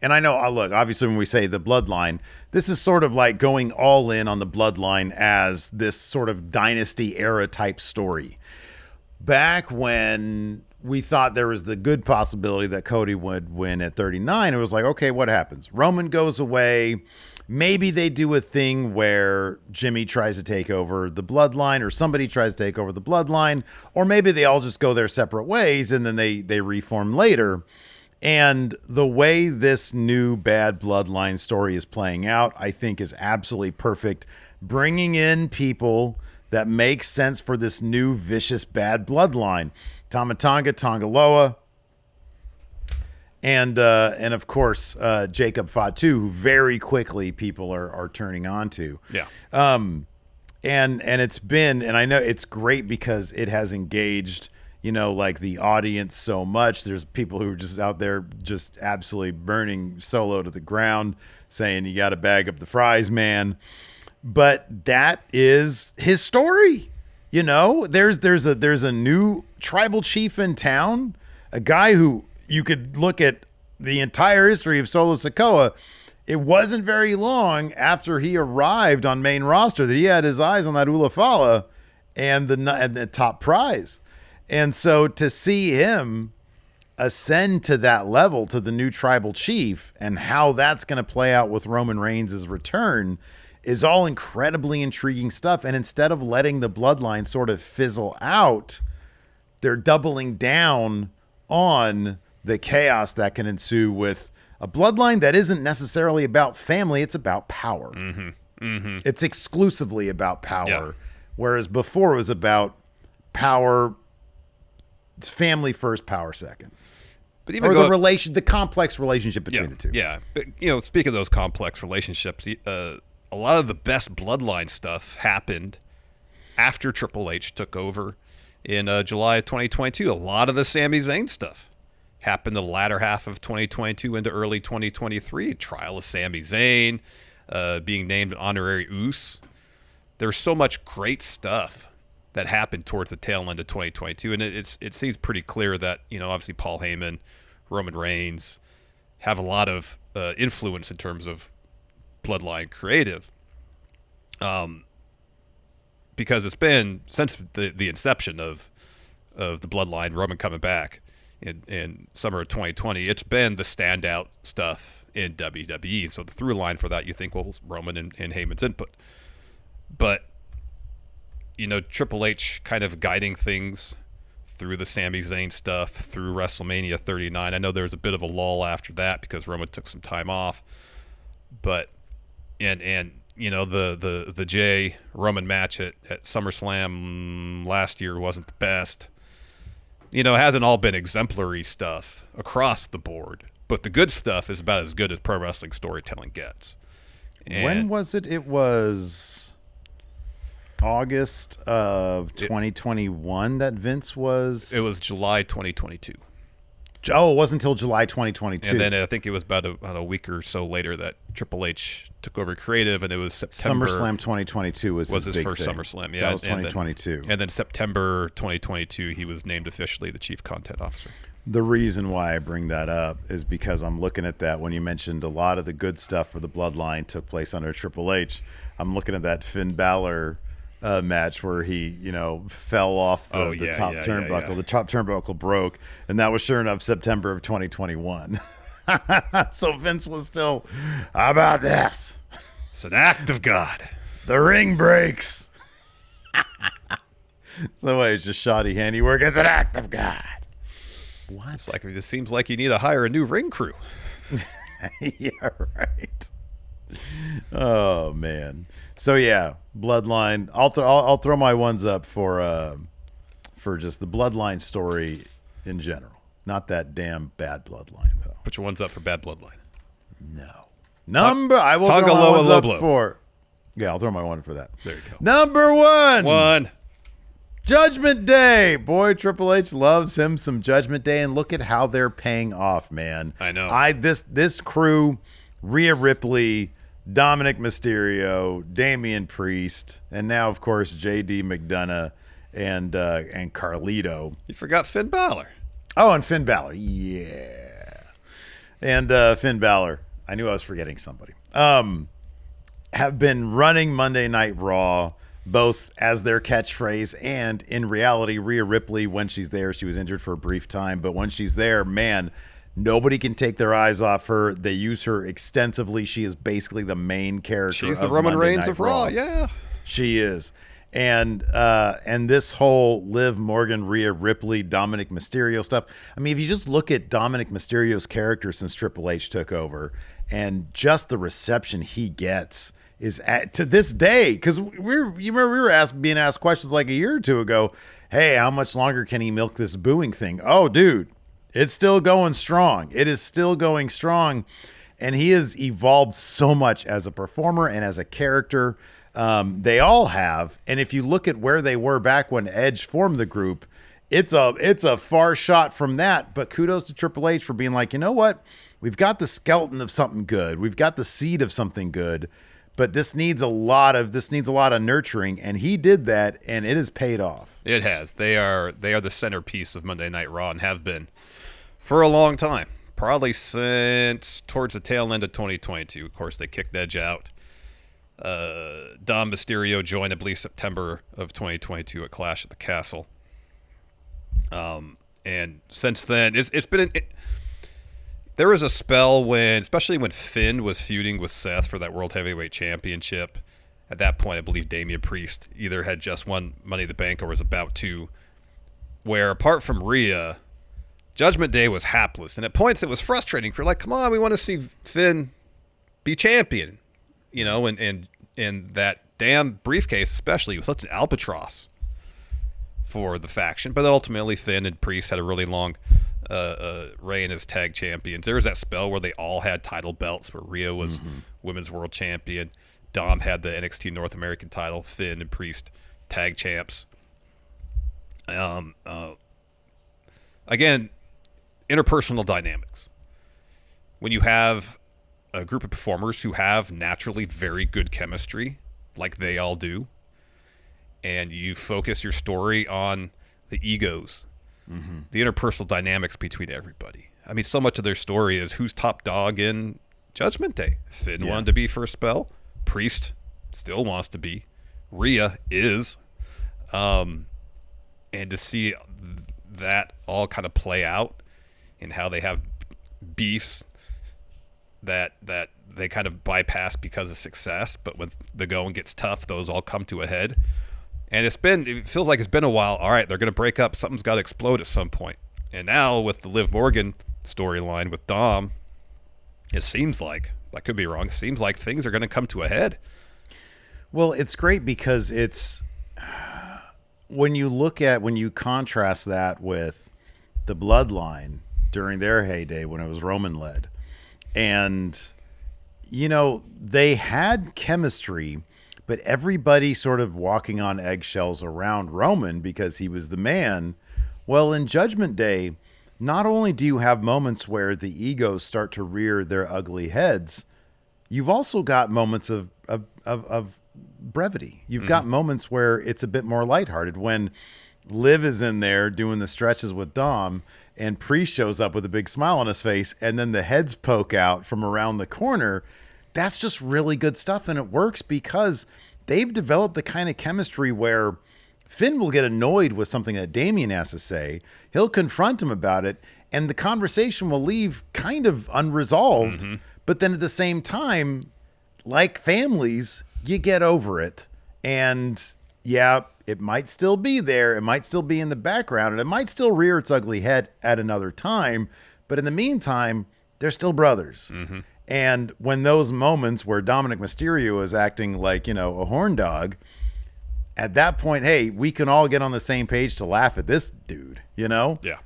and I know, look, obviously when we say the Bloodline, this is sort of like going all in on the Bloodline as this sort of dynasty era type story. Back when we thought there was the good possibility that Cody would win at 39, it was like, okay, what happens? Roman goes away. Maybe they do a thing where Jimmy tries to take over the Bloodline, or somebody tries to take over the Bloodline, or maybe they all just go their separate ways and then they reform later. And the way this new Bad Bloodline story is playing out, I think is absolutely perfect. Bringing in people that make sense for this new vicious Bad Bloodline. Tama Tonga, Tonga Loa, and of course Jacob Fatu, who very quickly people are turning on to. Yeah. And it's been, and I know it's great because it has engaged, like the audience so much. There's people who are just out there just absolutely burning Solo to the ground, saying you got to bag up the fries, man. But that is his story. There's a new tribal chief in town, a guy who you could look at the entire history of Solo Sikoa. It wasn't very long after he arrived on main roster that he had his eyes on that Ulafala and the top prize. And so to see him ascend to that level, to the new tribal chief, and how that's going to play out with Roman Reigns' return is all incredibly intriguing stuff. And instead of letting the Bloodline sort of fizzle out, they're doubling down on the chaos that can ensue with a Bloodline that isn't necessarily about family. It's about power. It's exclusively about power. Yeah. Whereas before it was about power, family first, power second. But even the complex relationship between the two. Yeah. But, speaking of those complex relationships, a lot of the best Bloodline stuff happened after Triple H took over in July of 2022. A lot of the Sami Zayn stuff happened the latter half of 2022 into early 2023. Trial of Sami Zayn, being named honorary Uce. There's so much great stuff that happened towards the tail end of 2022, and it seems pretty clear that obviously Paul Heyman, Roman Reigns have a lot of influence in terms of Bloodline creative, because it's been since the inception of the Bloodline, Roman coming back in summer of 2020. It's been the standout stuff in WWE. So the through line for that, you think, well, Roman and Heyman's input. But, Triple H kind of guiding things through the Sami Zayn stuff, through WrestleMania 39. I know there was a bit of a lull after that because Roman took some time off. But, and the Jay Roman match at SummerSlam last year wasn't the best. It hasn't all been exemplary stuff across the board. But the good stuff is about as good as pro wrestling storytelling gets. And when was it? It was August of 2021 that Vince was... It was July 2022. Oh, it wasn't until July 2022. And then I think it was about a week or so later that Triple H took over creative, and it was September. SummerSlam 2022 was his big first thing. SummerSlam. Yeah, that was 2022. And then September 2022, he was named officially the Chief Content Officer. The reason why I bring that up is because I'm looking at that when you mentioned a lot of the good stuff for the Bloodline took place under Triple H. I'm looking at that Finn Balor match where he, fell off the top turnbuckle. Yeah. The top turnbuckle broke, and that was sure enough September of 2021. So Vince was still, how about this? It's an act of God. The ring breaks. So it's just shoddy handiwork. It's an act of God. What? It's like, it seems like you need to hire a new ring crew. Yeah, right. Oh man. So yeah, Bloodline. I'll throw my ones up for just the Bloodline story in general. Not that damn bad Bloodline though. Put your ones up for bad Bloodline. No. I will throw my ones up for. Yeah, I'll throw my one for that. There you go. Number one. One. Judgment Day. Boy, Triple H loves him some Judgment Day, and look at how they're paying off, man. I know. This crew, Rhea Ripley, Dominic Mysterio, Damian Priest, and now of course JD McDonough and Carlito. You forgot Finn Balor. Oh, and Finn Balor. Yeah. And Finn Balor. I knew I was forgetting somebody. Have been running Monday Night Raw, both as their catchphrase and in reality. Rhea Ripley, when she's there, she was injured for a brief time, but when she's there, man, nobody can take their eyes off her. They use her extensively. She is basically the main character. She's the Roman Reigns of Raw. Yeah, she is. And this whole Liv Morgan, Rhea Ripley, Dominic Mysterio stuff. I mean, if you just look at Dominic Mysterio's character since Triple H took over, and just the reception he gets is to this day, because you remember we were being asked questions like a year or two ago. Hey, how much longer can he milk this booing thing? Oh, dude, it's still going strong. It is still going strong, and he has evolved so much as a performer and as a character. They all have, and if you look at where they were back when Edge formed the group, it's a far shot from that. But kudos to Triple H for being like, you know what? We've got the skeleton of something good. We've got the seed of something good, but this needs a lot of nurturing, and he did that, and it has paid off. It has. They are the centerpiece of Monday Night Raw and have been for a long time, probably since towards the tail end of 2022. Of course, they kicked Edge out. Dom Mysterio joined, I believe, September of 2022 at Clash at the Castle. And since then, it's been there was a spell especially when Finn was feuding with Seth for that World Heavyweight Championship. At that point, I believe Damian Priest either had just won Money in the Bank or was about to, where apart from Rhea, Judgment Day was hapless. And at points it was frustrating. You're like, come on, we want to see Finn be champion. And that damn briefcase especially was such an albatross for the faction. But ultimately, Finn and Priest had a really long reign as tag champions. There was that spell where they all had title belts, where Rhea was women's world champion. Dom had the NXT North American title. Finn and Priest tag champs. Again, interpersonal dynamics. When you have a group of performers who have naturally very good chemistry, like they all do, and you focus your story on the egos, the interpersonal dynamics between everybody. I mean, so much of their story is who's top dog in Judgment Day. Finn wanted to be for a spell. Priest still wants to be. Rhea is. And to see that all kind of play out and how they have beefs that they kind of bypass because of success, but when the going gets tough, those all come to a head. And it feels like it's been a while. All right, they're going to break up. Something's got to explode at some point. And now with the Liv Morgan storyline with Dom, it seems like, I could be wrong, it seems like things are going to come to a head. Well, it's great because it's, when you contrast that with the Bloodline during their heyday when it was Roman led, and they had chemistry, but everybody sort of walking on eggshells around Roman because he was the man. Well, in Judgment Day, not only do you have moments where the egos start to rear their ugly heads, you've also got moments of brevity. You've got moments where it's a bit more lighthearted. When Liv is in there doing the stretches with Dom, and Priest shows up with a big smile on his face, and then the heads poke out from around the corner. That's just really good stuff, and it works because they've developed the kind of chemistry where Finn will get annoyed with something that Damian has to say. He'll confront him about it, and the conversation will leave kind of unresolved. But then at the same time, like families, you get over it. And yeah, it might still be there. It might still be in the background, and it might still rear its ugly head at another time. But in the meantime, they're still brothers. And when those moments where Dominic Mysterio is acting like, a horn dog, at that point, hey, we can all get on the same page to laugh at this dude, Yeah.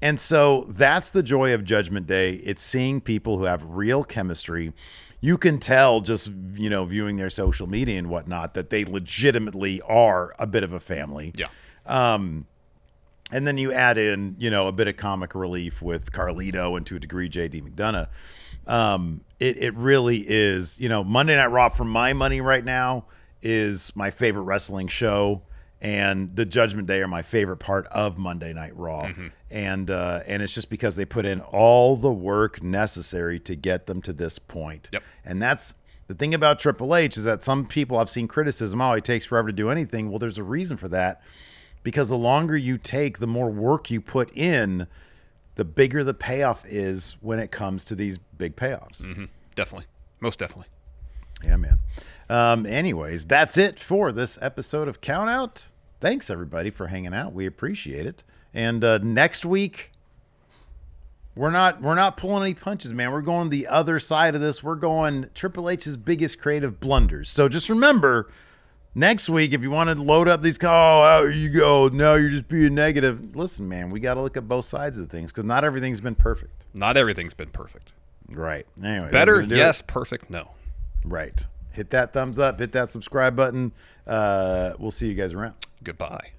And so that's the joy of Judgment Day. It's seeing people who have real chemistry. You can tell just, viewing their social media and whatnot, that they legitimately are a bit of a family. Yeah. And then you add in, a bit of comic relief with Carlito and to a degree JD McDonough. It really is, Monday Night Raw, for my money right now, is my favorite wrestling show, and the Judgment Day are my favorite part of Monday Night Raw. And it's just because they put in all the work necessary to get them to this point. And that's the thing about Triple H, is that some people, I've seen criticism, it takes forever to do anything. Well, there's a reason for that, because the longer you take, the more work you put in, the bigger the payoff is when it comes to these big payoffs. Definitely. Most definitely. Yeah, man. Anyways, that's it for this episode of Count Out. Thanks, everybody, for hanging out. We appreciate it. And next week, we're not pulling any punches, man. We're going the other side of this. We're going Triple H's biggest creative blunders. So just remember, next week, if you want to load up these, out you go. Now you're just being negative. Listen, man, we got to look at both sides of things, because not everything's been perfect. Not everything's been perfect. Right. Anyway, better, yes. Perfect, no. Right. Hit that thumbs up. Hit that subscribe button. We'll see you guys around. Goodbye.